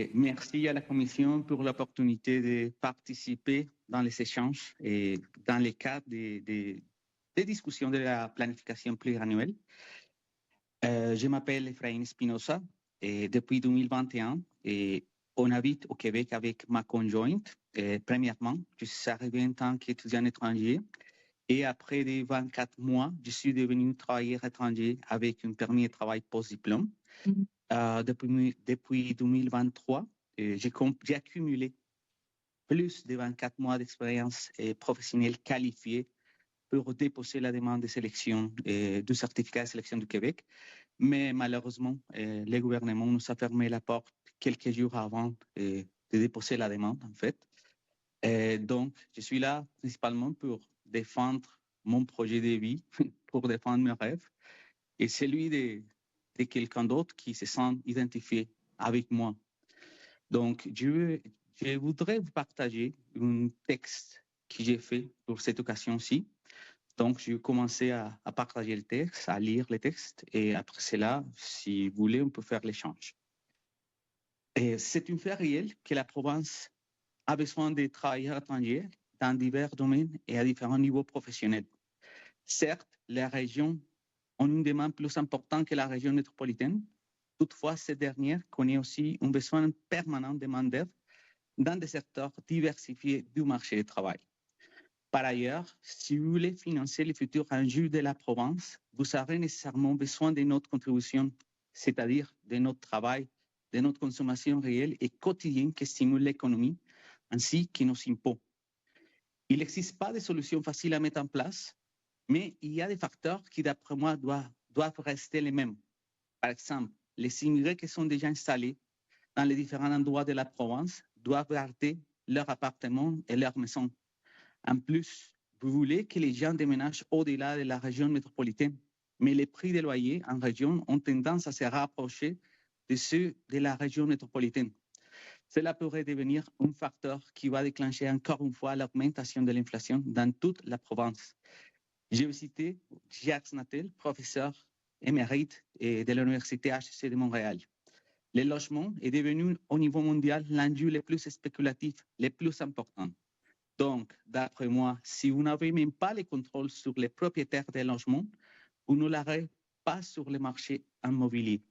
Et merci à la Commission pour l'opportunité de participer dans les échanges et dans le cadre des discussions de la planification pluriannuelle. Je m'appelle Efraïn Espinosa et depuis 2021, on habite au Québec avec ma conjointe. Premièrement, je suis arrivé en tant qu'étudiant étranger et après les 24 mois, je suis devenu travailleur étranger avec un permis de travail post-diplôme. Depuis 2023, j'ai accumulé plus de 24 mois d'expérience professionnelle qualifiée pour déposer la demande de sélection du certificat de sélection du Québec. Mais malheureusement, le gouvernement nous a fermé la porte quelques jours avant de déposer la demande, en fait. Donc, je suis là principalement pour défendre mon projet de vie, pour défendre mes rêves et celui de quelqu'un d'autre qui se sent identifié avec moi. Donc, je voudrais vous partager un texte que j'ai fait pour cette occasion-ci. Donc, je vais commencer à partager le texte, à lire le texte, et après cela, si vous voulez, on peut faire l'échange. C'est une fait réelle que la province a besoin de travailleurs étrangers dans divers domaines et à différents niveaux professionnels. Certes, les régions ont une demande plus importante que la région métropolitaine. Toutefois, cette dernière connaît aussi un besoin permanent de main-d'œuvre dans des secteurs diversifiés du marché du travail. Par ailleurs, si vous voulez financer les futurs enjeux de la province, vous aurez nécessairement besoin de notre contribution, c'est-à-dire de notre travail, de notre consommation réelle et quotidienne qui stimule l'économie, ainsi que nos impôts. Il n'existe pas de solution facile à mettre en place, mais il y a des facteurs qui, d'après moi, doivent rester les mêmes. Par exemple, les immigrés qui sont déjà installés dans les différents endroits de la province doivent garder leur appartement et leur maison. En plus, vous voulez que les gens déménagent au-delà de la région métropolitaine, mais les prix des loyers en région ont tendance à se rapprocher de ceux de la région métropolitaine. Cela pourrait devenir un facteur qui va déclencher encore une fois l'augmentation de l'inflation dans toute la province. Je vais citer Jacques Natel, professeur émérite de l'Université HEC de Montréal. Le logement est devenu au niveau mondial l'enjeu le plus spéculatif, le plus important. Donc, d'après moi, si vous n'avez même pas le contrôle sur les propriétaires des logements, vous ne l'aurez pas sur le marché immobilier.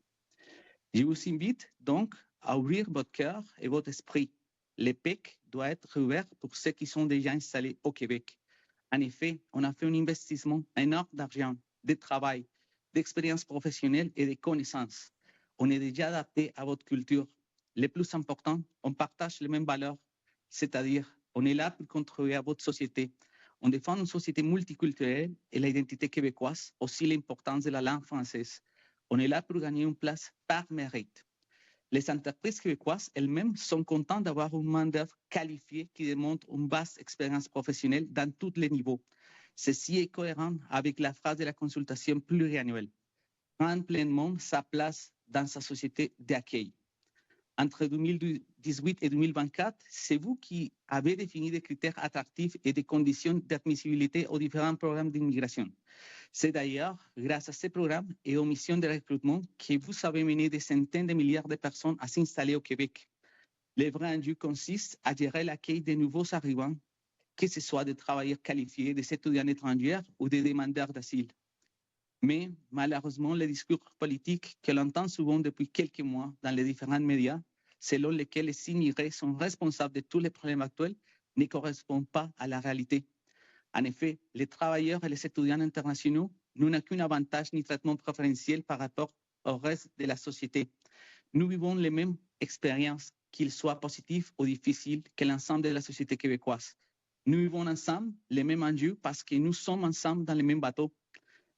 Je vous invite donc à ouvrir votre cœur et votre esprit. Le PEC doit être ouvert pour ceux qui sont déjà installés au Québec. En effet, on a fait un investissement énorme d'argent, de travail, d'expérience professionnelle et de connaissances. On est déjà adapté à votre culture. Le plus important, on partage les mêmes valeurs, c'est-à-dire on est là pour contribuer à votre société. On défend une société multiculturelle et l'identité québécoise, aussi l'importance de la langue française. On est là pour gagner une place par mérite. Les entreprises québécoises elles-mêmes sont contentes d'avoir une main-d'œuvre qualifiée qui démontre une vaste expérience professionnelle dans tous les niveaux. Ceci est cohérent avec la phrase de la consultation pluriannuelle. Prendre pleinement sa place dans sa société d'accueil. Entre 2018 et 2024, c'est vous qui avez défini des critères attractifs et des conditions d'admissibilité aux différents programmes d'immigration. C'est d'ailleurs grâce à ces programmes et aux missions de recrutement que vous avez mené des centaines de milliards de personnes à s'installer au Québec. Le vrai enjeu consiste à gérer l'accueil des nouveaux arrivants, que ce soit des travailleurs qualifiés, des étudiants étrangers ou des demandeurs d'asile. Mais malheureusement, le discours politique que l'on entend souvent depuis quelques mois dans les différents médias, selon lesquels les immigrés sont responsables de tous les problèmes actuels, ne correspond pas à la réalité. En effet, les travailleurs et les étudiants internationaux n'ont aucun avantage ni traitement préférentiel par rapport au reste de la société. Nous vivons les mêmes expériences, qu'ils soient positifs ou difficiles, que l'ensemble de la société québécoise. Nous vivons ensemble les mêmes enjeux parce que nous sommes ensemble dans le même bateau.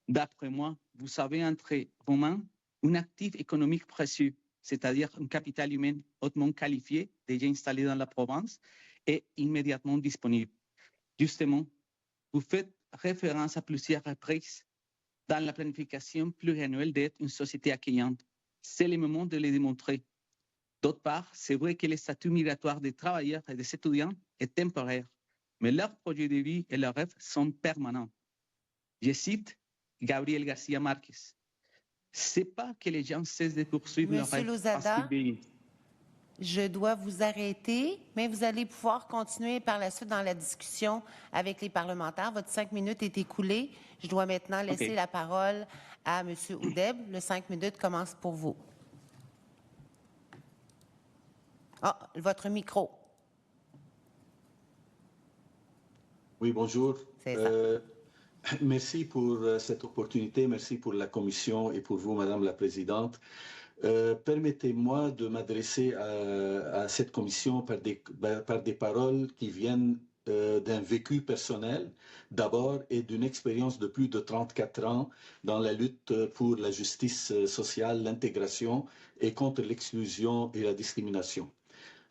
D'après moi, vous avez entre vos mains un actif économique précieux, c'est-à-dire un capital humain hautement qualifié, déjà installé dans la province et immédiatement disponible. Justement, vous faites référence à plusieurs reprises dans la planification pluriannuelle d'être une société accueillante. C'est le moment de le démontrer. D'autre part, c'est vrai que le statut migratoire des travailleurs et des étudiants est temporaire, mais leurs projets de vie et leurs rêves sont permanents. Je cite Gabriel Garcia Marquez. C'est pas que les gens cessent de poursuivre leurs rêves parce qu'ils vieillissent. Je dois vous arrêter, mais vous allez pouvoir continuer par la suite dans la discussion avec les parlementaires. Votre 5 minutes est écoulée. Je dois maintenant laisser la parole à M. Oudeb. Le 5 minutes commence pour vous. Ah, votre micro. Oui, bonjour. C'est ça. Merci pour cette opportunité, merci pour la Commission et pour vous, Madame la Présidente. Permettez-moi de m'adresser à cette Commission par des paroles qui viennent d'un vécu personnel, d'abord, et d'une expérience de plus de 34 ans dans la lutte pour la justice sociale, l'intégration et contre l'exclusion et la discrimination.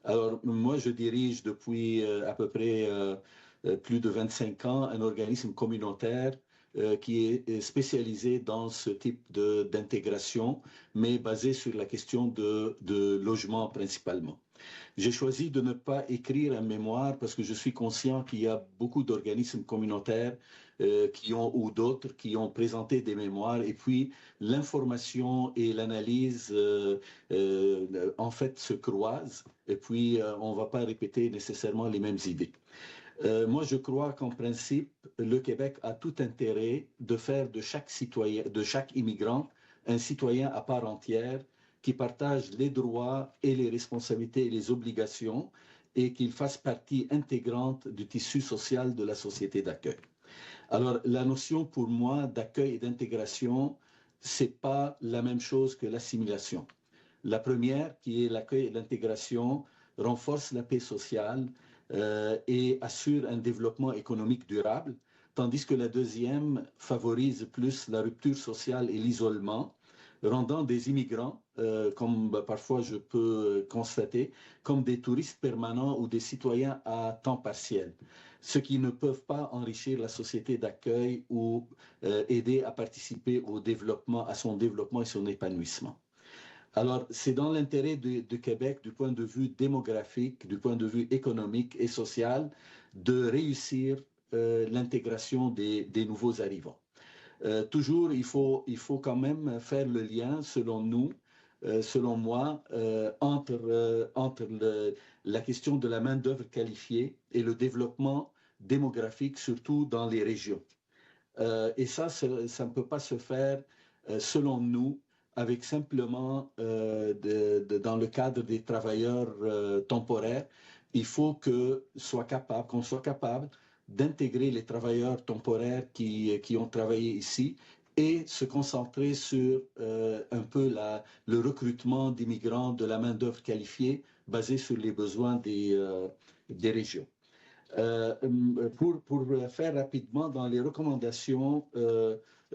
Alors, moi, je dirige depuis à peu près plus de 25 ans un organisme communautaire qui est spécialisé dans ce type d'intégration, mais basé sur la question de logement principalement. J'ai choisi de ne pas écrire un mémoire parce que je suis conscient qu'il y a beaucoup d'organismes communautaires ou d'autres qui ont présenté des mémoires et puis l'information et l'analyse en fait se croisent et puis on ne va pas répéter nécessairement les mêmes idées. Moi, je crois qu'en principe, le Québec a tout intérêt de faire de chaque citoyen, de chaque immigrant, un citoyen à part entière qui partage les droits et les responsabilités et les obligations et qu'il fasse partie intégrante du tissu social de la société d'accueil. Alors, la notion pour moi d'accueil et d'intégration, c'est pas la même chose que l'assimilation. La première, qui est l'accueil et l'intégration, renforce la paix sociale et assure un développement économique durable, tandis que la deuxième favorise plus la rupture sociale et l'isolement, rendant des immigrants, comme parfois je peux constater, comme des touristes permanents ou des citoyens à temps partiel, ceux qui ne peuvent pas enrichir la société d'accueil ou aider à participer au développement, à son développement et son épanouissement. Alors, c'est dans l'intérêt du Québec, du point de vue démographique, du point de vue économique et social, de réussir l'intégration des nouveaux arrivants. Toujours, il faut quand même faire le lien, selon nous, selon moi, entre la question de la main-d'œuvre qualifiée et le développement démographique, surtout dans les régions. Et ça ne peut pas se faire, selon nous, avec simplement, dans le cadre des travailleurs temporaires. Il faut qu'on soit capable d'intégrer les travailleurs temporaires qui ont travaillé ici et se concentrer sur un peu le recrutement d'immigrants, de la main-d'œuvre qualifiée basée sur les besoins des régions. Pour faire rapidement dans les recommandations,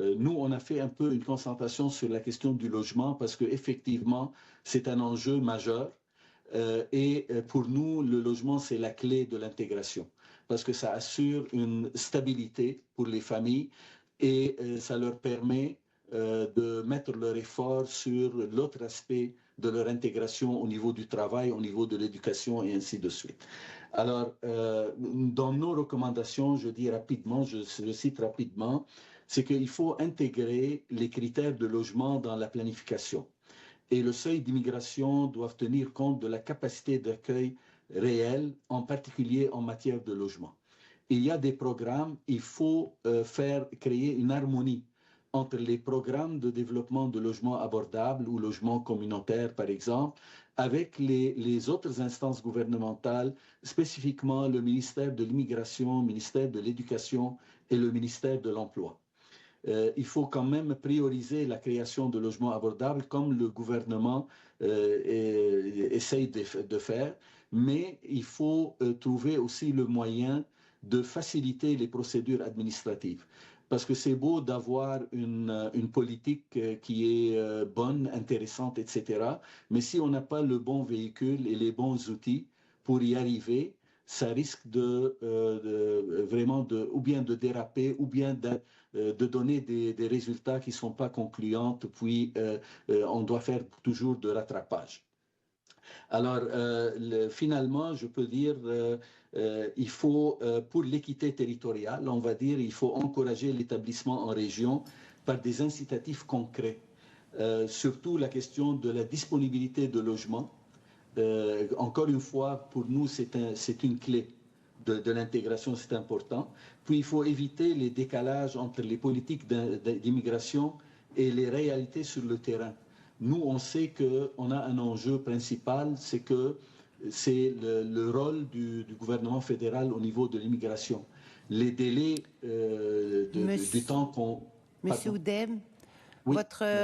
nous, on a fait un peu une concentration sur la question du logement parce qu'effectivement, c'est un enjeu majeur. Et pour nous, le logement, c'est la clé de l'intégration parce que ça assure une stabilité pour les familles et ça leur permet de mettre leur effort sur l'autre aspect de leur intégration au niveau du travail, au niveau de l'éducation et ainsi de suite. Alors, dans nos recommandations, je dis rapidement, je cite rapidement, c'est qu'il faut intégrer les critères de logement dans la planification. Et le seuil d'immigration doit tenir compte de la capacité d'accueil réelle, en particulier en matière de logement. Il y a des programmes, il faut créer une harmonie entre les programmes de développement de logements abordables ou logements communautaires, par exemple, avec les autres instances gouvernementales, spécifiquement le ministère de l'Immigration, le ministère de l'Éducation et le ministère de l'Emploi. Il faut quand même prioriser la création de logements abordables comme le gouvernement essaye de faire, mais il faut trouver aussi le moyen de faciliter les procédures administratives. Parce que c'est beau d'avoir une politique qui est bonne, intéressante, etc. Mais si on n'a pas le bon véhicule et les bons outils pour y arriver, ça risque vraiment ou bien de déraper, ou bien de donner des résultats qui ne sont pas concluants, puis on doit faire toujours de rattrapage. Alors, finalement, je peux dire, il faut, pour l'équité territoriale, on va dire, il faut encourager l'établissement en région par des incitatifs concrets. Surtout la question de la disponibilité de logements, encore une fois, pour nous, c'est une clé de l'intégration, c'est important. Puis il faut éviter les décalages entre les politiques d'immigration et les réalités sur le terrain. Nous, on sait qu'on a un enjeu principal, c'est que c'est le rôle du gouvernement fédéral au niveau de l'immigration. Les délais du temps qu'on... Monsieur Oudeb, oui,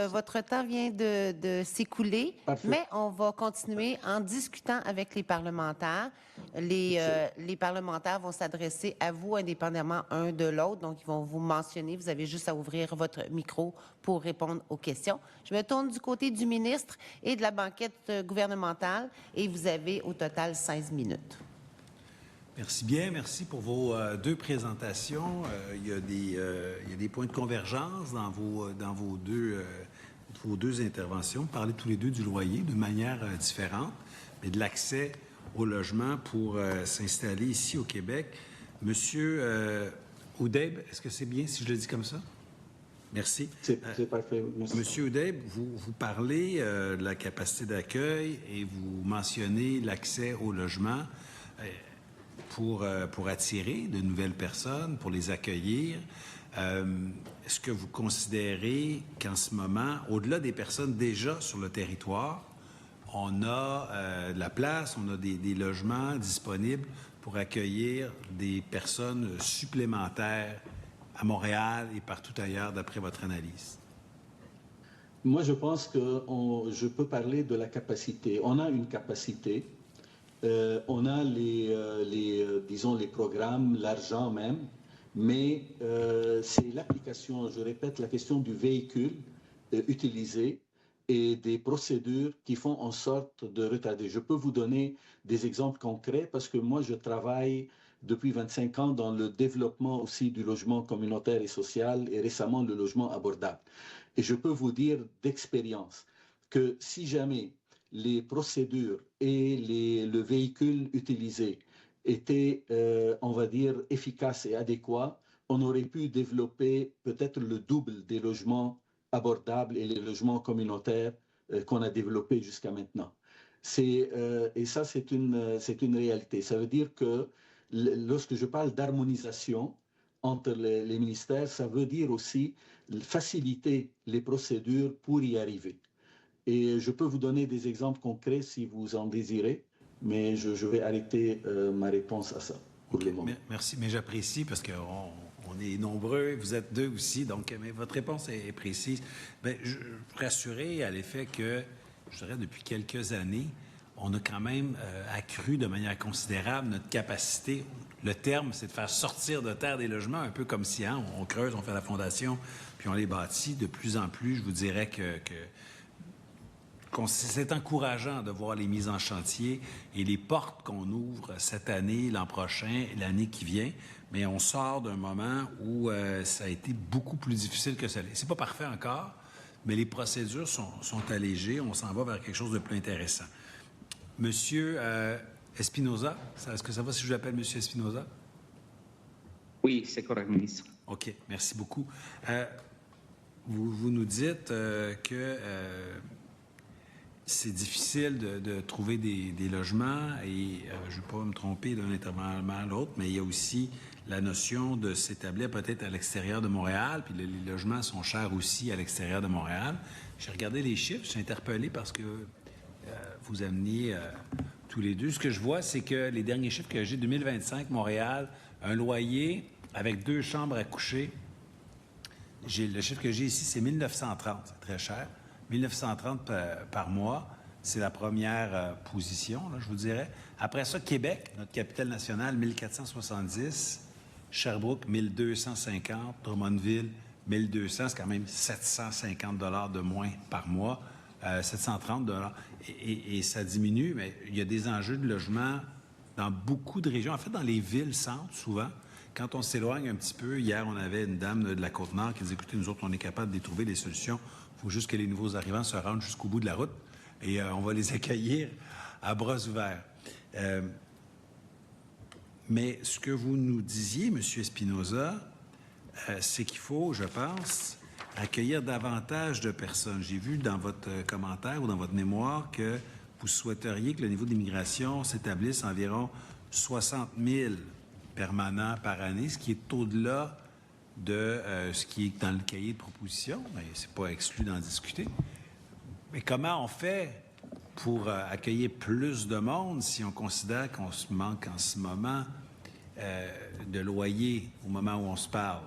votre temps vient de s'écouler, mais on va continuer en discutant avec les parlementaires. Les parlementaires vont s'adresser à vous indépendamment un de l'autre, donc ils vont vous mentionner. Vous avez juste à ouvrir votre micro pour répondre aux questions. Je me tourne du côté du ministre et de la banquette gouvernementale et vous avez au total 16 minutes. Merci bien. Merci pour vos deux présentations. Il y a des points de convergence dans vos deux interventions. Parlez tous les deux du loyer de manière différente, mais de l'accès au logement pour s'installer ici au Québec. Monsieur Oudeb, est-ce que c'est bien si je le dis comme ça? Merci. C'est parfait. Merci. Monsieur Oudeb, vous parlez de la capacité d'accueil et vous mentionnez l'accès au logement. Pour attirer de nouvelles personnes, pour les accueillir. Est-ce que vous considérez qu'en ce moment, au-delà des personnes déjà sur le territoire, on a de la place, on a des logements disponibles pour accueillir des personnes supplémentaires à Montréal et partout ailleurs, d'après votre analyse? Moi, je pense que je peux parler de la capacité. On a une capacité. On a disons, les programmes, l'argent même, mais c'est l'application, je répète, la question du véhicule utilisé et des procédures qui font en sorte de retarder. Je peux vous donner des exemples concrets parce que moi, je travaille depuis 25 ans dans le développement aussi du logement communautaire et social et récemment le logement abordable. Et je peux vous dire d'expérience que si jamais les procédures et le véhicule utilisé étaient, on va dire, efficaces et adéquats, on aurait pu développer peut-être le double des logements abordables et les logements communautaires qu'on a développés jusqu'à maintenant. Et ça, c'est une réalité. Ça veut dire que lorsque je parle d'harmonisation entre les ministères, ça veut dire aussi faciliter les procédures pour y arriver. Et je peux vous donner des exemples concrets si vous en désirez, mais je vais arrêter ma réponse à ça pour le moment. Merci, mais j'apprécie parce qu'on est nombreux, vous êtes deux aussi, donc mais votre réponse est précise. Bien, je vous rassurer à l'effet que, je dirais, depuis quelques années, on a quand même accru de manière considérable notre capacité. Le terme, c'est de faire sortir de terre des logements, un peu comme si on creuse, on fait la fondation, puis on les bâtit. De plus en plus, je vous dirais que c'est encourageant de voir les mises en chantier et les portes qu'on ouvre cette année, l'an prochain, l'année qui vient. Mais on sort d'un moment où ça a été beaucoup plus difficile que ça l'est. C'est pas parfait encore, mais les procédures sont allégées. On s'en va vers quelque chose de plus intéressant. Monsieur Espinoza, est-ce que ça va si je l'appelle Monsieur Espinoza? Oui, c'est correct, ministre. OK, merci beaucoup. Vous nous dites que c'est difficile de trouver des logements et je ne vais pas me tromper d'un intervenant à l'autre, mais il y a aussi la notion de s'établir peut-être à l'extérieur de Montréal, puis les logements sont chers aussi à l'extérieur de Montréal. J'ai regardé les chiffres, je suis interpellé parce que vous ameniez tous les deux. Ce que je vois, c'est que les derniers chiffres que j'ai, 2025, Montréal, un loyer avec 2 chambres à coucher, le chiffre que j'ai ici, c'est 1930, c'est très cher. 1930 par mois, c'est la première position, là, je vous dirais. Après ça, Québec, notre capitale nationale, 1470. Sherbrooke, 1250. Drummondville, 1200. C'est quand même 750 $ de moins par mois. 730 $. Et ça diminue, mais il y a des enjeux de logement dans beaucoup de régions. En fait, dans les villes-centres, souvent, quand on s'éloigne un petit peu, hier, on avait une dame de la Côte-Nord qui disait, écoutez, nous autres, on est capable de trouver des solutions. Il faut juste que les nouveaux arrivants se rendent jusqu'au bout de la route et on va les accueillir à bras ouverts. Mais ce que vous nous disiez, M. Espinoza, c'est qu'il faut, je pense, accueillir davantage de personnes. J'ai vu dans votre commentaire ou dans votre mémoire que vous souhaiteriez que le niveau d'immigration s'établisse à environ 60 000 permanents par année, ce qui est au-delà de ce qui est dans le cahier de proposition. Ce n'est pas exclu d'en discuter. Mais comment on fait pour accueillir plus de monde si on considère qu'on se manque en ce moment de loyer au moment où on se parle?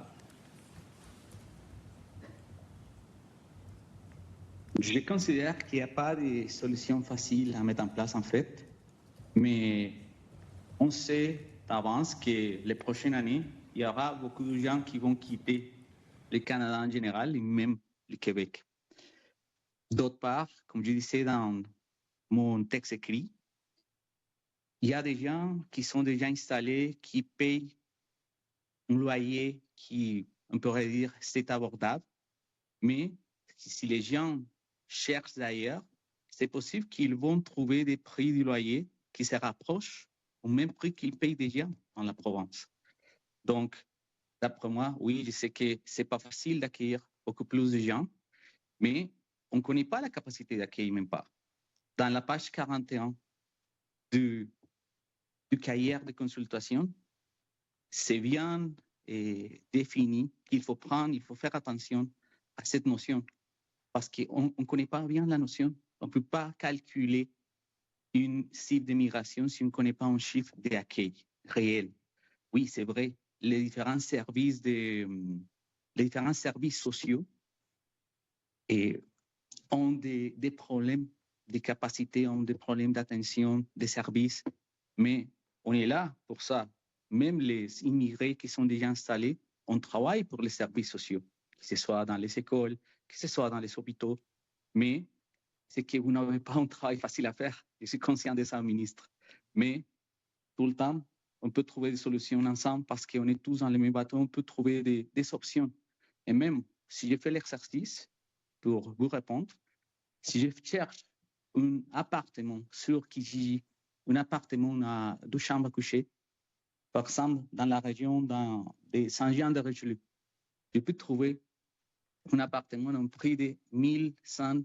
Je considère qu'il n'y a pas de solution facile à mettre en place, en fait. Mais on sait d'avance que les prochaines années, il y aura beaucoup de gens qui vont quitter le Canada en général et même le Québec. D'autre part, comme je disais dans mon texte écrit, il y a des gens qui sont déjà installés, qui payent un loyer qui, on pourrait dire, c'est abordable. Mais si les gens cherchent ailleurs, c'est possible qu'ils vont trouver des prix du loyer qui se rapprochent au même prix qu'ils payent déjà dans la province. Donc, d'après moi, oui, je sais que ce n'est pas facile d'accueillir beaucoup plus de gens, mais on ne connaît pas la capacité d'accueil, même pas. Dans la page 41 du cahier de consultation, c'est bien défini qu'il faut faire attention à cette notion, parce qu'on ne connaît pas bien la notion. On ne peut pas calculer une cible de migration si on ne connaît pas un chiffre d'accueil réel. Oui, c'est vrai, les différents services sociaux ont des problèmes de capacité, ont des problèmes d'attention, des services, mais on est là pour ça. Même les immigrés qui sont déjà installés, on travaille pour les services sociaux, que ce soit dans les écoles, que ce soit dans les hôpitaux, mais c'est que vous n'avez pas un travail facile à faire. Je suis conscient de ça, ministre. Mais tout le temps, on peut trouver des solutions ensemble parce qu'on est tous dans le même bateau, on peut trouver des options. Et même si je fais l'exercice pour vous répondre, si je cherche un appartement sur Kijiji, un appartement à 2 chambres à coucher, par exemple, dans la région de Saint-Jean-de-Richelieu, je peux trouver un appartement à un prix de $1,400.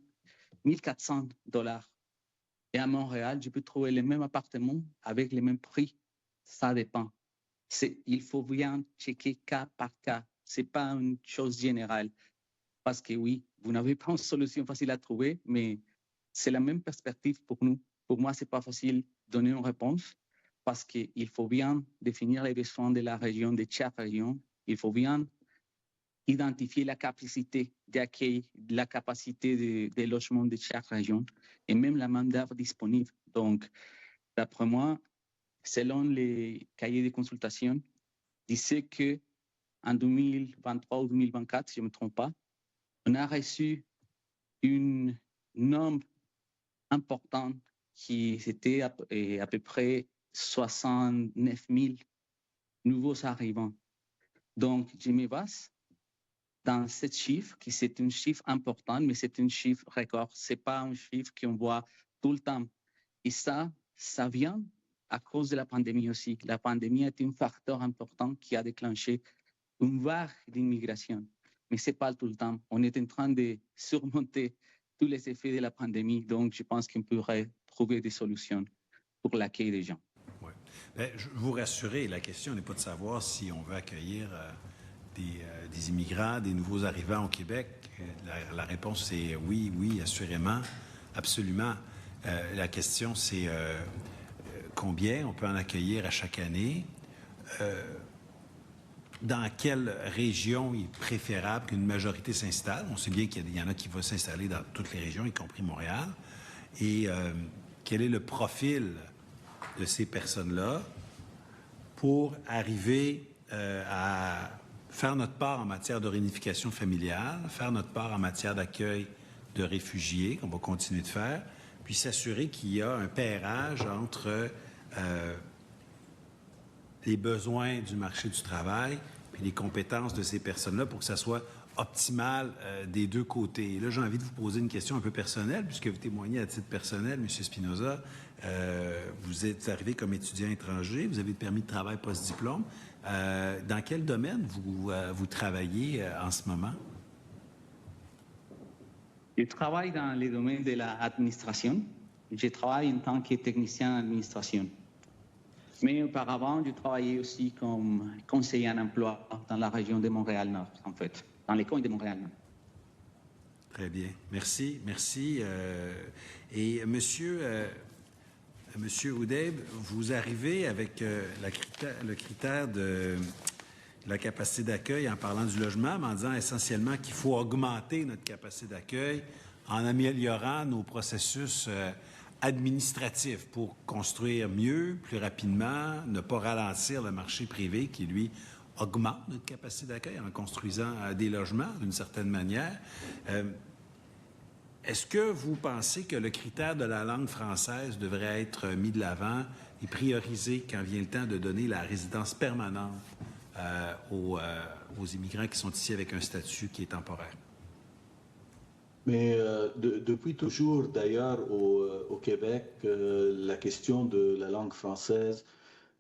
Et à Montréal, je peux trouver le même appartement avec les mêmes prix. Ça dépend. Il faut bien checker cas par cas. Ce n'est pas une chose générale. Parce que oui, vous n'avez pas une solution facile à trouver, mais c'est la même perspective pour nous. Pour moi, ce n'est pas facile de donner une réponse parce qu'il faut bien définir les besoins de la région, de chaque région. Il faut bien identifier la capacité d'accueil, la capacité de logement de chaque région et même la main-d'œuvre disponible. Donc, d'après moi, selon les cahiers de consultation, disait qu'en 2023 ou 2024, si je ne me trompe pas, on a reçu un nombre important qui était à peu près 69 000 nouveaux arrivants. Donc, je me base dans ce chiffre, qui c'est un chiffre important, mais c'est un chiffre record. Ce n'est pas un chiffre qu'on voit tout le temps. Et ça vient à cause de la pandémie aussi. La pandémie est un facteur important qui a déclenché une vague d'immigration. Mais ce n'est pas tout le temps. On est en train de surmonter tous les effets de la pandémie. Donc, je pense qu'on pourrait trouver des solutions pour l'accueil des gens. Oui. Bien, je vous rassurer, la question n'est pas de savoir si on veut accueillir des immigrants, des nouveaux arrivants au Québec. La réponse, c'est oui, oui, assurément, absolument. La question, c'est combien on peut en accueillir à chaque année. Dans quelle région il est préférable qu'une majorité s'installe? On sait bien qu'il y en a qui vont s'installer dans toutes les régions, y compris Montréal. Et quel est le profil de ces personnes-là pour arriver à faire notre part en matière de réunification familiale, faire notre part en matière d'accueil de réfugiés, qu'on va continuer de faire, puis s'assurer qu'il y a un pairage entre les besoins du marché du travail et les compétences de ces personnes-là pour que ça soit optimal des deux côtés. Et là, j'ai envie de vous poser une question un peu personnelle, puisque vous témoignez à titre personnel, M. Spinoza. Vous êtes arrivé comme étudiant étranger, vous avez le permis de travail post-diplôme. Dans quel domaine vous travaillez en ce moment? Je travaille dans les domaines de l'administration je travaille en tant que technicien en administration. Mais auparavant, je travaillais aussi comme conseiller en emploi dans la région de Montréal-Nord, en fait, dans les coins de Montréal-Nord. Très bien. Merci. Merci. Et Monsieur Oudeb, vous arrivez avec le critère de la capacité d'accueil en parlant du logement, mais en disant essentiellement qu'il faut augmenter notre capacité d'accueil en améliorant nos processus administratifs pour construire mieux, plus rapidement, ne pas ralentir le marché privé qui, lui, augmente notre capacité d'accueil en construisant des logements d'une certaine manière. Est-ce que vous pensez que le critère de la langue française devrait être mis de l'avant et priorisé quand vient le temps de donner la résidence permanente aux immigrants qui sont ici avec un statut qui est temporaire? Mais depuis toujours, d'ailleurs, au Québec, la question de la langue française,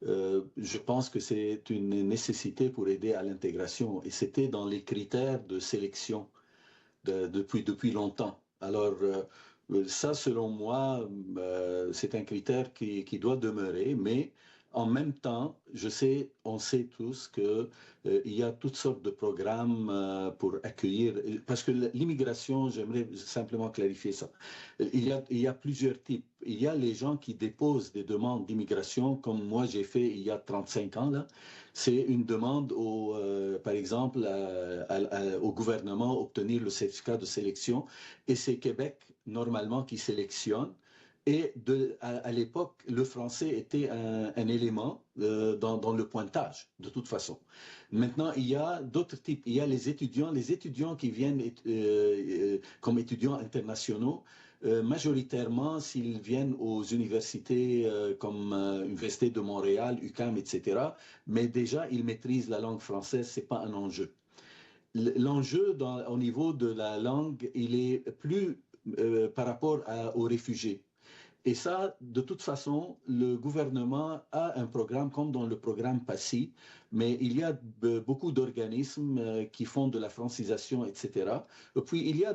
je pense que c'est une nécessité pour aider à l'intégration. Et c'était dans les critères de sélection depuis longtemps. Alors, ça, selon moi, c'est un critère qui doit demeurer, mais en même temps, on sait tous qu'il y a toutes sortes de programmes pour accueillir, parce que l'immigration, j'aimerais simplement clarifier ça. Il y a plusieurs types. Il y a les gens qui déposent des demandes d'immigration, comme moi j'ai fait il y a 35 ans, là. C'est une demande, par exemple, au gouvernement obtenir le certificat de sélection, et c'est Québec, normalement, qui sélectionne. Et à l'époque, le français était un élément dans le pointage, de toute façon. Maintenant, il y a d'autres types. Il y a les étudiants qui viennent comme étudiants internationaux. Majoritairement, s'ils viennent aux universités comme l'Université de Montréal, UQAM, etc., mais déjà, ils maîtrisent la langue française, ce n'est pas un enjeu. L'enjeu au niveau de la langue, il est plus par rapport aux réfugiés. Et ça, de toute façon, le gouvernement a un programme comme dans le programme PASSI, mais il y a beaucoup d'organismes qui font de la francisation, etc. Et puis, il y a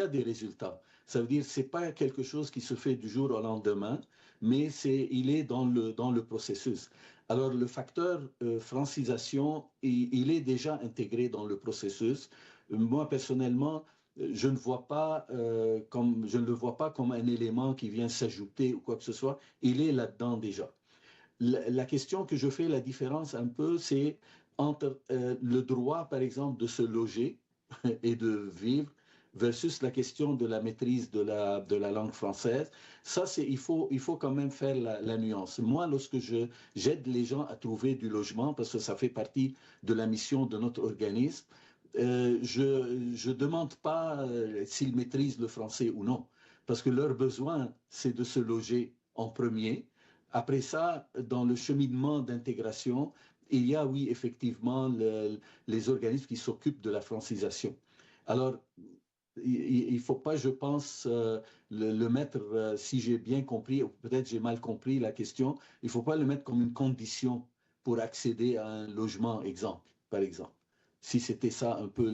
des résultats. Ça veut dire que ce n'est pas quelque chose qui se fait du jour au lendemain, mais il est dans le processus. Alors, le facteur francisation, il est déjà intégré dans le processus. Moi, personnellement, je ne le vois pas comme un élément qui vient s'ajouter ou quoi que ce soit. Il est là-dedans déjà. La question que je fais la différence un peu, c'est entre le droit, par exemple, de se loger et de vivre versus la question de la maîtrise de la langue française. Ça, il faut quand même faire la nuance. Moi, lorsque j'aide les gens à trouver du logement, parce que ça fait partie de la mission de notre organisme, je ne demande pas s'ils maîtrisent le français ou non, parce que leur besoin, c'est de se loger en premier. Après ça, dans le cheminement d'intégration, il y a, oui, effectivement, les organismes qui s'occupent de la francisation. Alors, il ne faut pas, je pense, le mettre, si j'ai bien compris, ou peut-être j'ai mal compris la question, il ne faut pas le mettre comme une condition pour accéder à un logement, par exemple. Si c'était ça un peu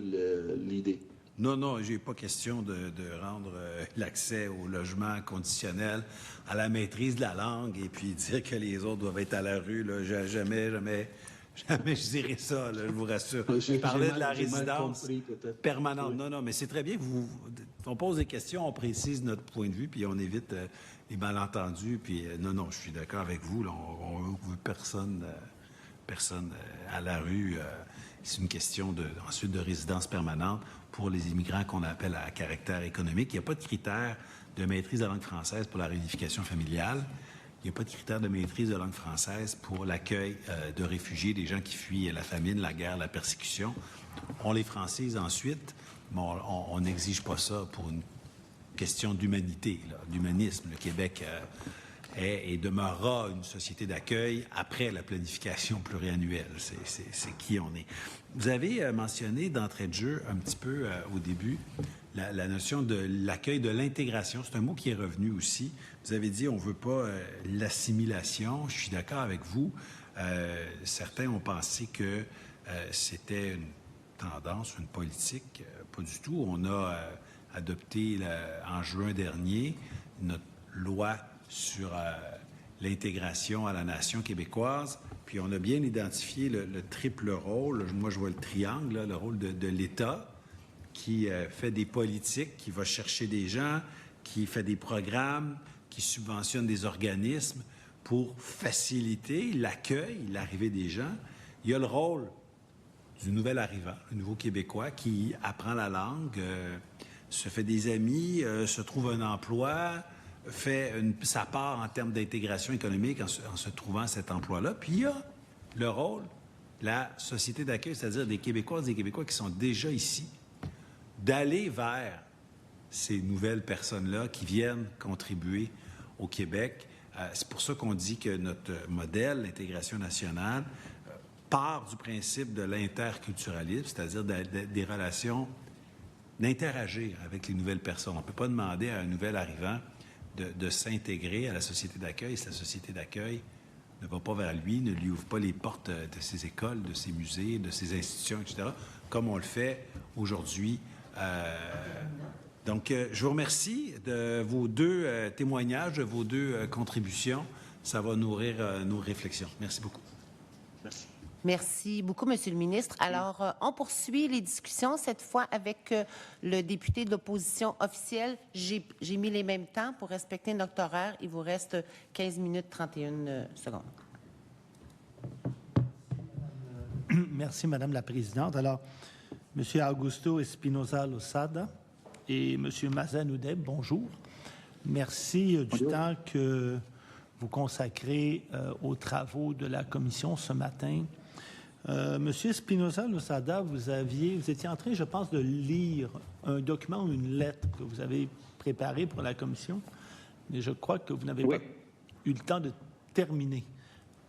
l'idée. Non, j'ai pas question de rendre l'accès au logement conditionnel à la maîtrise de la langue et puis dire que les autres doivent être à la rue. Là. Jamais je dirais ça, là, je vous rassure. Je parlais de la résidence permanente. Non, mais c'est très bien. On pose des questions, on précise notre point de vue, puis on évite les malentendus. Puis non, je suis d'accord avec vous. Là, on veut personne à la rue. C'est une question ensuite de résidence permanente pour les immigrants qu'on appelle à caractère économique. Il n'y a pas de critère de maîtrise de la langue française pour la réunification familiale. Il n'y a pas de critère de maîtrise de langue française pour l'accueil de réfugiés, des gens qui fuient la famine, la guerre, la persécution. On les francise ensuite, mais on n'exige pas ça pour une question d'humanité, d'humanisme. Le Québec est et demeurera une société d'accueil après la planification pluriannuelle. C'est qui on est. Vous avez mentionné d'entrée de jeu un petit peu au début la notion de l'accueil, de l'intégration. C'est un mot qui est revenu aussi. Vous avez dit on ne veut pas l'assimilation. Je suis d'accord avec vous. Certains ont pensé que c'était une tendance, une politique. Pas du tout. On a adopté en juin dernier loi sur l'intégration à la nation québécoise. Puis on a bien identifié le triple rôle. Moi, je vois le triangle, là, le rôle de l'État qui fait des politiques, qui va chercher des gens, qui fait des programmes, qui subventionne des organismes pour faciliter l'accueil, l'arrivée des gens. Il y a le rôle du nouvel arrivant, le nouveau Québécois qui apprend la langue, se fait des amis, se trouve un emploi, fait sa part en termes d'intégration économique en se trouvant cet emploi-là. Puis il y a le rôle de la société d'accueil, c'est-à-dire des Québécoises et des Québécois qui sont déjà ici, d'aller vers ces nouvelles personnes-là qui viennent contribuer au Québec. C'est pour ça qu'on dit que notre modèle, l'intégration nationale, part du principe de l'interculturalisme, c'est-à-dire des relations, d'interagir avec les nouvelles personnes. On ne peut pas demander à un nouvel arrivant de s'intégrer à la société d'accueil si la société d'accueil ne va pas vers lui, ne lui ouvre pas les portes de ses écoles, de ses musées, de ses institutions, etc., comme on le fait aujourd'hui. Donc, je vous remercie de vos deux témoignages, de vos deux contributions. Ça va nourrir nos réflexions. Merci beaucoup. Merci. Merci beaucoup, Monsieur le ministre. Alors, on poursuit les discussions, cette fois avec le député de l'opposition officielle. J'ai mis les mêmes temps pour respecter notre horaire. Il vous reste 15 minutes 31 secondes. Merci, Madame la Présidente. Alors, Monsieur Augusto Espinosa Losada et Monsieur Mazen Oudeb, bonjour. Merci du temps que vous consacrez aux travaux de la Commission ce matin. Monsieur Espinosa Losada, vous étiez en train, je pense, de lire un document ou une lettre que vous avez préparée pour la Commission, mais je crois que vous n'avez pas eu le temps de terminer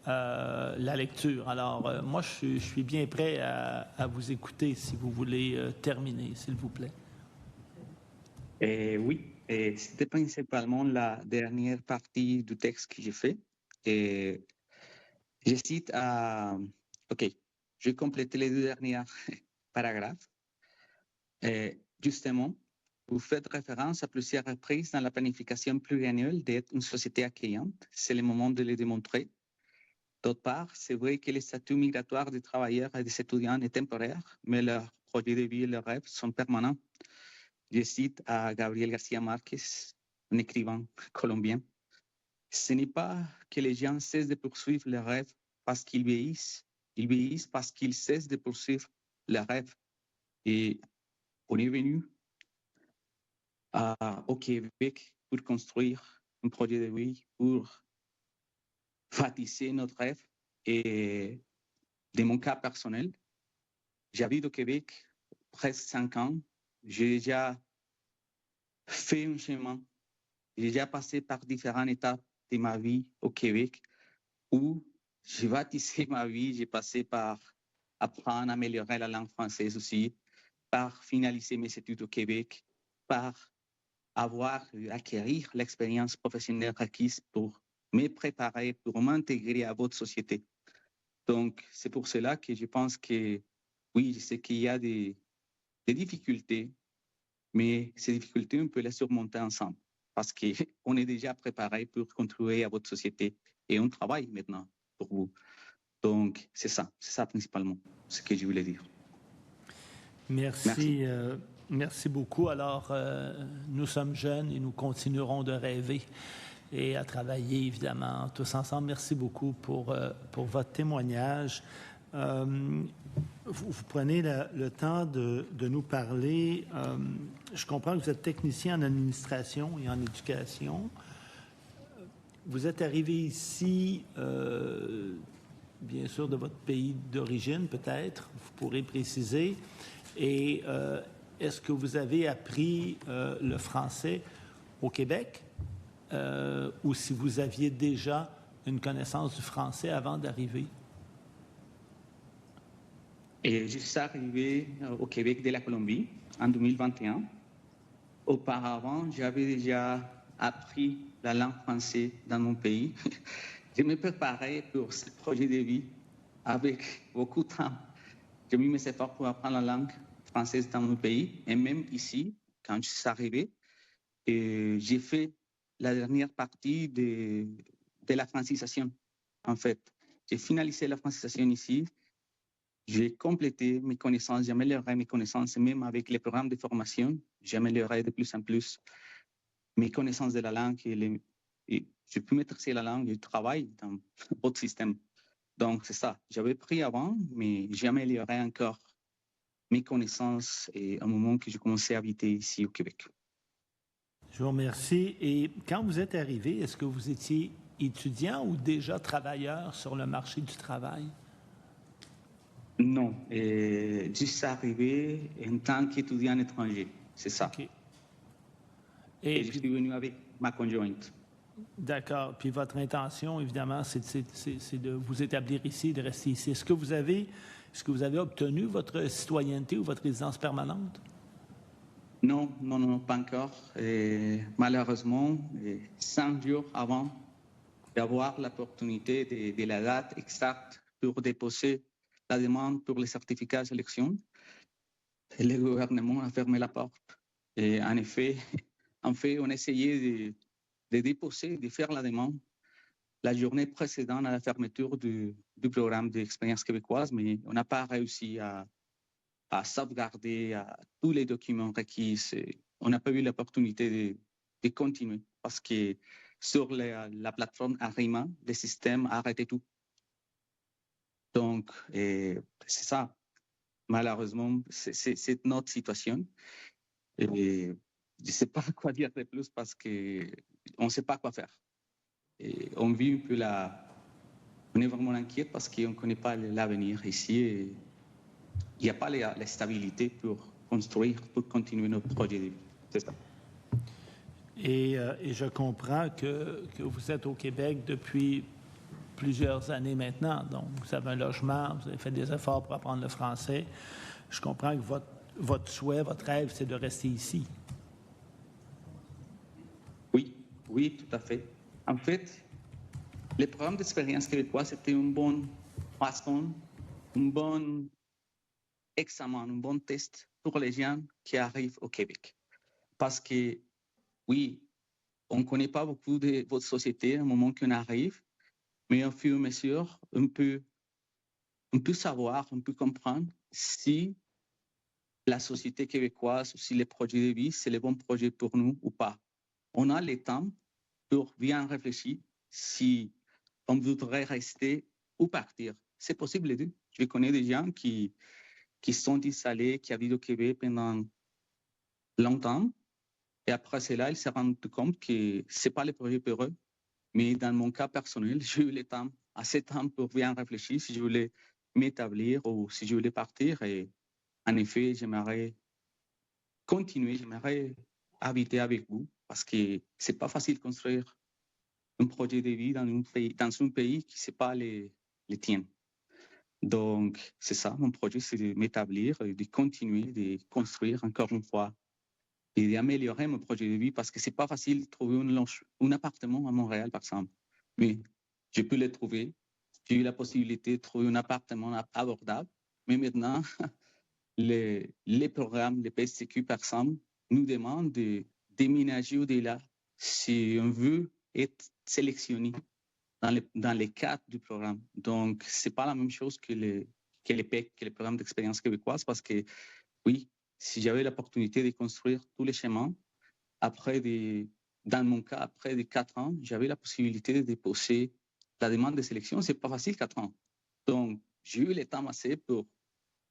la lecture. Alors, moi, je suis bien prêt à vous écouter si vous voulez terminer, s'il vous plaît. Oui, c'était principalement la dernière partie du texte que j'ai fait. Et je cite OK, je vais compléter les deux derniers paragraphes. Justement, vous faites référence à plusieurs reprises dans la planification pluriannuelle d'être une société accueillante. C'est le moment de le démontrer. D'autre part, c'est vrai que les statuts migratoires des travailleurs et des étudiants est temporaire, mais leurs projets de vie et leurs rêves sont permanents. Je cite à Gabriel García Márquez, un écrivain colombien. Ce n'est pas que les gens cessent de poursuivre leurs rêves parce qu'ils vieillissent. Ils vieillissent parce qu'ils cessent de poursuivre leurs rêves. Et on est venu au Québec pour construire un projet de vie, pour bâtir notre rêve. Et de mon cas personnel, j'habite au Québec presque 5 ans. J'ai déjà fait un chemin. J'ai déjà passé par différentes étapes de ma vie au Québec où j'ai bâti ma vie. J'ai passé par apprendre à améliorer la langue française aussi, par finaliser mes études au Québec, par acquérir l'expérience professionnelle requise pour me préparer, pour m'intégrer à votre société. Donc, c'est pour cela que je pense que, oui, je sais qu'il y a des difficultés, mais ces difficultés, on peut les surmonter ensemble parce qu'on est déjà préparé pour contribuer à votre société et on travaille maintenant pour vous. Donc, c'est ça principalement ce que je voulais dire. Merci. Merci beaucoup. Alors, nous sommes jeunes et nous continuerons de rêver et à travailler, évidemment, tous ensemble. Merci beaucoup pour votre témoignage. Vous prenez le temps de nous parler. Je comprends que vous êtes technicien en administration et en éducation. Vous êtes arrivé ici, bien sûr, de votre pays d'origine, peut-être, vous pourrez préciser. Et est-ce que vous avez appris le français au Québec ou si vous aviez déjà une connaissance du français avant d'arriver? Et je suis arrivé au Québec de la Colombie en 2021. Auparavant, j'avais déjà appris la langue française dans mon pays. Je me préparais pour ce projet de vie avec beaucoup de temps. J'ai mis mes efforts pour apprendre la langue française dans mon pays. Et même ici, quand je suis arrivé, j'ai fait la dernière partie de la francisation, en fait. J'ai finalisé la francisation ici. J'ai complété mes connaissances, j'ai amélioré mes connaissances, même avec les programmes de formation, j'ai amélioré de plus en plus mes connaissances de la langue et je peux maîtriser la langue et travailler dans votre système. Donc, c'est ça. J'avais pris avant, mais j'ai amélioré encore mes connaissances et au moment que j'ai commencé à habiter ici au Québec. Je vous remercie. Et quand vous êtes arrivé, est-ce que vous étiez étudiant ou déjà travailleur sur le marché du travail? Non, juste arrivé en tant qu'étudiant étranger, c'est ça. OK. Et je suis venu avec ma conjointe. D'accord. Puis votre intention, évidemment, c'est de vous établir ici, de rester ici. Est-ce que vous avez obtenu votre citoyenneté ou votre résidence permanente? Non, pas encore. Malheureusement, 5 jours avant d'avoir l'opportunité de la date exacte pour déposer la demande pour les certificats de sélection, le gouvernement a fermé la porte. Et en effet, on essayait de déposer, de faire la demande la journée précédente à la fermeture du programme d'expérience québécoise, mais on n'a pas réussi à sauvegarder tous les documents requis. On n'a pas eu l'opportunité de continuer parce que sur la plateforme Arima, le système a arrêté tout. Donc, c'est ça. Malheureusement, c'est notre situation. Et je ne sais pas quoi dire de plus parce qu'on ne sait pas quoi faire. Et on vit un peu on est vraiment inquiet parce qu'on ne connaît pas l'avenir ici. Et il n'y a pas la stabilité pour construire, pour continuer notre projet de vie. C'est ça. Et je comprends que vous êtes au Québec depuis plusieurs années maintenant. Donc, vous avez un logement, vous avez fait des efforts pour apprendre le français. Je comprends que votre souhait, votre rêve, c'est de rester ici. Oui, tout à fait. En fait, le programme d'expérience québécois, c'était une bonne façon, un bon examen, un bon test pour les gens qui arrivent au Québec. Parce que, oui, on ne connaît pas beaucoup de votre société au moment qu'on arrive, mais au fur et à mesure, on peut savoir, on peut comprendre si la société québécoise ou si les projets de vie, c'est le bon projet pour nous ou pas. On a le temps pour bien réfléchir si on voudrait rester ou partir. C'est possible les deux. Je connais des gens qui sont installés, qui habitent au Québec pendant longtemps, et après cela, ils se rendent compte que ce n'est pas le projet pour eux. Mais dans mon cas personnel, j'ai eu le temps, assez de temps pour bien réfléchir si je voulais m'établir ou si je voulais partir. Et en effet, j'aimerais continuer, j'aimerais habiter avec vous parce que ce n'est pas facile de construire un projet de vie dans un pays qui n'est pas le tien. Donc, c'est ça, mon projet, c'est de m'établir et de continuer, de construire encore une fois et d'améliorer mon projet de vie parce que ce n'est pas facile de trouver un appartement à Montréal, par exemple. Mais je peux le trouver. J'ai eu la possibilité de trouver un appartement abordable. Mais maintenant, les programmes, les PSTQ, par exemple, nous demandent de déménager au-delà si on veut être sélectionné dans les cadres du programme. Donc, ce n'est pas la même chose que les PEC, que les programmes d'expérience québécoise, parce que, oui, si j'avais l'opportunité de construire tous les chemins, dans mon cas, après 4 ans, j'avais la possibilité de déposer la demande de sélection. Ce n'est pas facile, 4 ans. Donc, j'ai eu le temps assez pour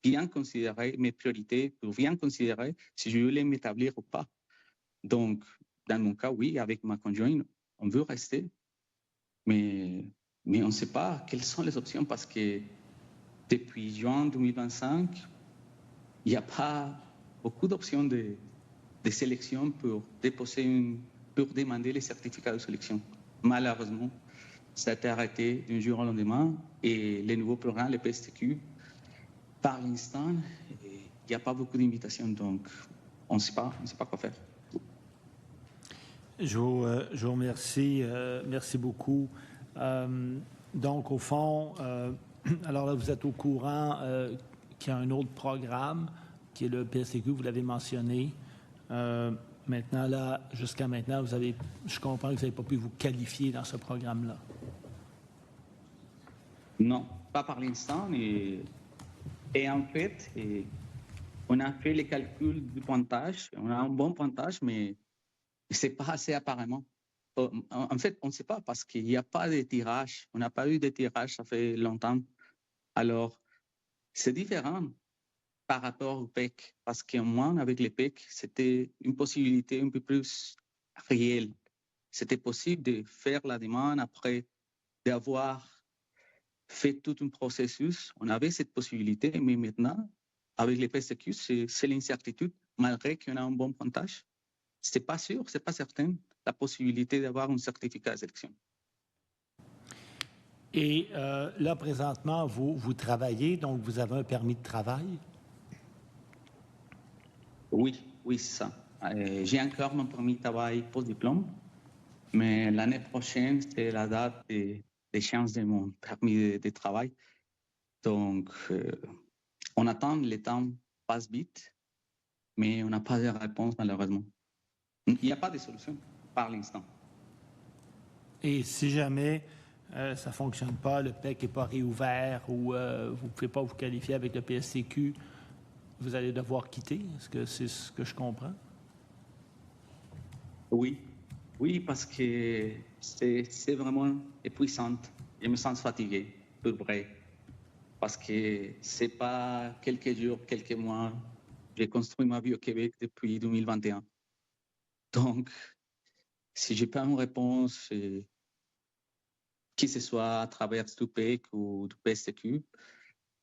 bien considérer mes priorités, pour bien considérer si je voulais m'établir ou pas. Donc, dans mon cas, oui, avec ma conjointe, on veut rester, mais on ne sait pas quelles sont les options parce que depuis juin 2025, il n'y a pas beaucoup d'options de sélection pour pour demander les certificats de sélection. Malheureusement, ça a été arrêté d'un jour au lendemain et les nouveaux programmes, les PSTQ, par l'instant, il n'y a pas beaucoup d'invitations, donc on ne sait pas quoi faire. Je vous remercie. Merci beaucoup. Donc, au fond, alors là, vous êtes au courant qu'il y a un autre programme qui est le PSTQ, vous l'avez mentionné. Maintenant, là, jusqu'à maintenant, je comprends que vous n'avez pas pu vous qualifier dans ce programme-là. Non, pas par l'instant. Et en fait, on a fait les calculs du pointage. On a un bon pointage, mais ce n'est pas assez apparemment. En fait, on ne sait pas parce qu'il n'y a pas de tirage. On n'a pas eu de tirage, ça fait longtemps. Alors, c'est différent par rapport au PEC, parce qu'au moins, avec les PEC, c'était une possibilité un peu plus réelle. C'était possible de faire la demande après d'avoir fait tout un processus. On avait cette possibilité, mais maintenant, avec les PSQ, c'est l'incertitude, malgré qu'on a un bon pointage. Ce n'est pas sûr, ce n'est pas certain, la possibilité d'avoir un certificat de sélection. Et là, présentement, vous travaillez, donc vous avez un permis de travail? Oui, c'est ça. J'ai encore mon permis de travail post-diplôme, mais l'année prochaine, c'est la date d'échéance de mon permis de travail. Donc, on attend, le temps passe vite, mais on n'a pas de réponse malheureusement. Il n'y a pas de solution par l'instant. Et si jamais ça ne fonctionne pas, le PEC n'est pas réouvert ou vous ne pouvez pas vous qualifier avec le PSCQ, vous allez devoir quitter? Est-ce que c'est ce que je comprends? Oui, parce que c'est vraiment épuisant. Je me sens fatigué, pour vrai. Parce que ce n'est pas quelques jours, quelques mois. J'ai construit ma vie au Québec depuis 2021. Donc, si je n'ai pas une réponse, qui ce soit à travers du PEC ou du PSCQ,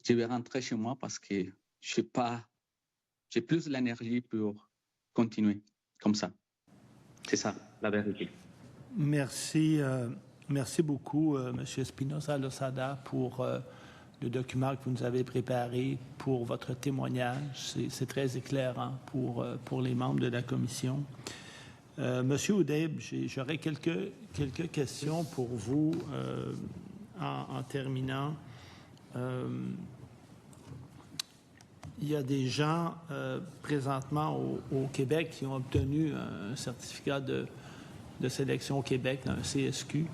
je vais rentrer chez moi parce que j'ai plus l'énergie pour continuer comme ça. C'est ça, la vérité. Merci beaucoup, M. Espinosa-Losada, pour le document que vous nous avez préparé, pour votre témoignage. C'est très éclairant pour les membres de la commission. Monsieur Oudeb, j'aurais quelques questions pour vous en terminant. Il y a des gens présentement au Québec qui ont obtenu un certificat de sélection au Québec, un CSQ.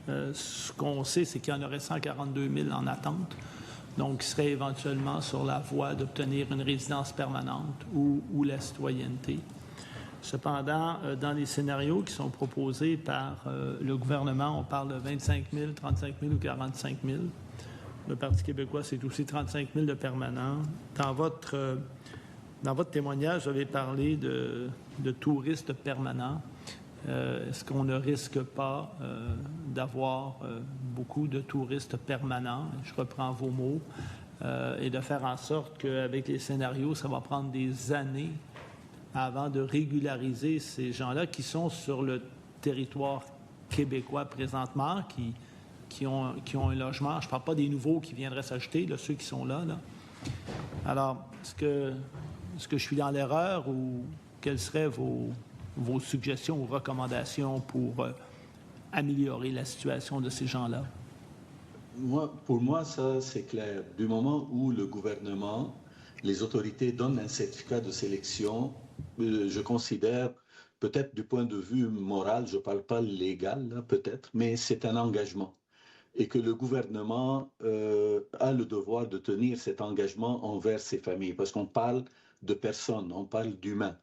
Ce qu'on sait, c'est qu'il y en aurait 142 000 en attente, donc qui seraient éventuellement sur la voie d'obtenir une résidence permanente ou la citoyenneté. Cependant, dans les scénarios qui sont proposés par le gouvernement, on parle de 25 000, 35 000 ou 45 000. Le Parti québécois, c'est aussi 35 000 de permanents. Dans votre témoignage, vous avez parlé de touristes permanents. Est-ce qu'on ne risque pas d'avoir beaucoup de touristes permanents, je reprends vos mots, et de faire en sorte qu'avec les scénarios, ça va prendre des années avant de régulariser ces gens-là qui sont sur le territoire québécois présentement, qui ont un logement. Je ne parle pas des nouveaux qui viendraient s'ajouter, ceux qui sont là. Alors, est-ce que je suis dans l'erreur ou quelles seraient vos suggestions ou recommandations pour améliorer la situation de ces gens-là? Pour moi, ça, c'est clair. Du moment où le gouvernement, les autorités donnent un certificat de sélection, je considère, peut-être du point de vue moral, je ne parle pas légal, peut-être, mais c'est un engagement. Et que le gouvernement a le devoir de tenir cet engagement envers ses familles, parce qu'on parle de personnes, on parle d'humains.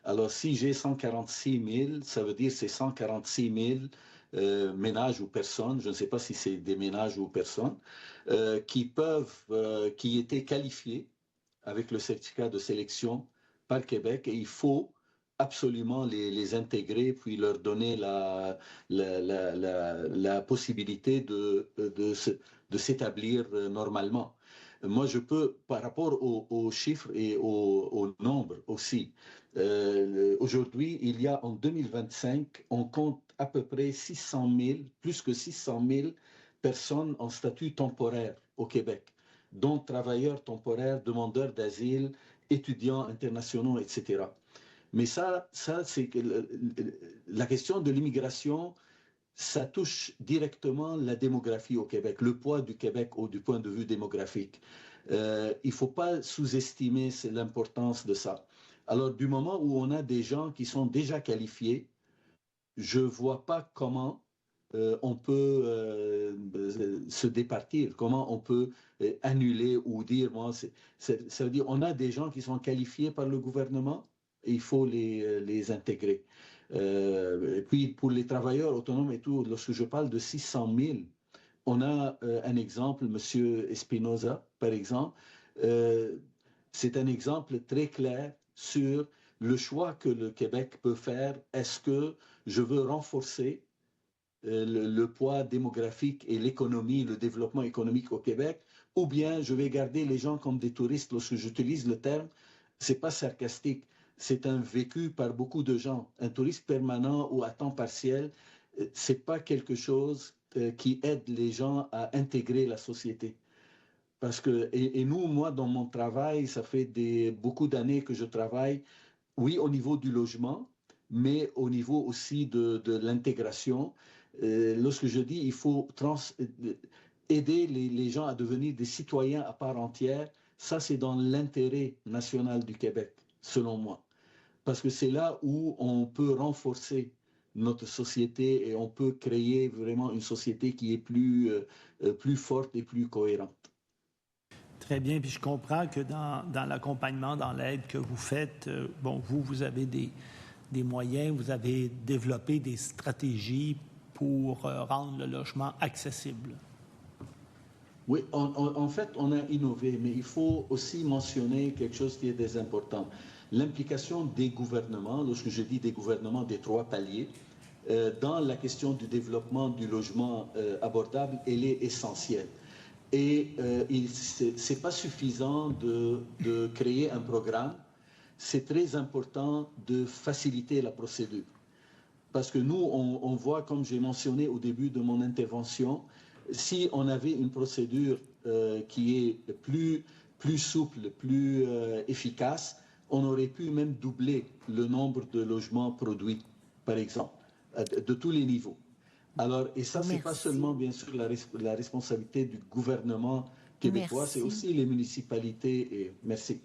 Alors, si j'ai 146 000, ça veut dire c'est 146 000 ménages ou personnes, je ne sais pas si c'est des ménages ou personnes, qui étaient qualifiés avec le certificat de sélection par Québec, et il faut absolument les intégrer, puis leur donner la possibilité de s'établir normalement. Moi, je peux, par rapport aux chiffres et au nombre aussi, aujourd'hui, il y a en 2025, on compte à peu près 600 000, plus que 600 000 personnes en statut temporaire au Québec, dont travailleurs temporaires, demandeurs d'asile, étudiants internationaux, etc. Mais ça c'est que la question de l'immigration, ça touche directement la démographie au Québec, le poids du Québec du point de vue démographique. Il ne faut pas sous-estimer l'importance de ça. Alors, du moment où on a des gens qui sont déjà qualifiés, je ne vois pas comment on peut se départir, comment on peut annuler ou dire, moi, ça veut dire, on a des gens qui sont qualifiés par le gouvernement et il faut les intégrer. Et puis, pour les travailleurs autonomes et tout, lorsque je parle de 600 000, on a un exemple, M. Espinosa, par exemple. C'est un exemple très clair sur le choix que le Québec peut faire. Est-ce que je veux renforcer le poids démographique et l'économie, le développement économique au Québec, ou bien je vais garder les gens comme des touristes? Lorsque j'utilise le terme, c'est pas sarcastique, c'est un vécu par beaucoup de gens. Un touriste permanent ou à temps partiel, c'est pas quelque chose qui aide les gens à intégrer la société. Parce que, et nous, moi, dans mon travail, ça fait beaucoup d'années que je travaille, oui, au niveau du logement, mais au niveau aussi de l'intégration. Lorsque je dis il faut aider les gens à devenir des citoyens à part entière, ça c'est dans l'intérêt national du Québec, selon moi. Parce que c'est là où on peut renforcer notre société et on peut créer vraiment une société qui est plus forte et plus cohérente. Très bien, puis je comprends que dans l'accompagnement, dans l'aide que vous faites, bon, vous avez des moyens, vous avez développé des stratégies pour rendre le logement accessible. Oui, en fait, on a innové, mais il faut aussi mentionner quelque chose qui est très important. L'implication des gouvernements, lorsque je dis des gouvernements des 3 paliers, dans la question du développement du logement abordable, elle est essentielle. Et ce n'est pas suffisant de créer un programme, c'est très important de faciliter la procédure. Parce que nous, on voit, comme j'ai mentionné au début de mon intervention, si on avait une procédure qui est plus souple, plus efficace, on aurait pu même doubler le nombre de logements produits, par exemple, de tous les niveaux. Alors, et ça, ce n'est pas seulement, bien sûr, la responsabilité du gouvernement québécois, c'est aussi les municipalités. Et merci.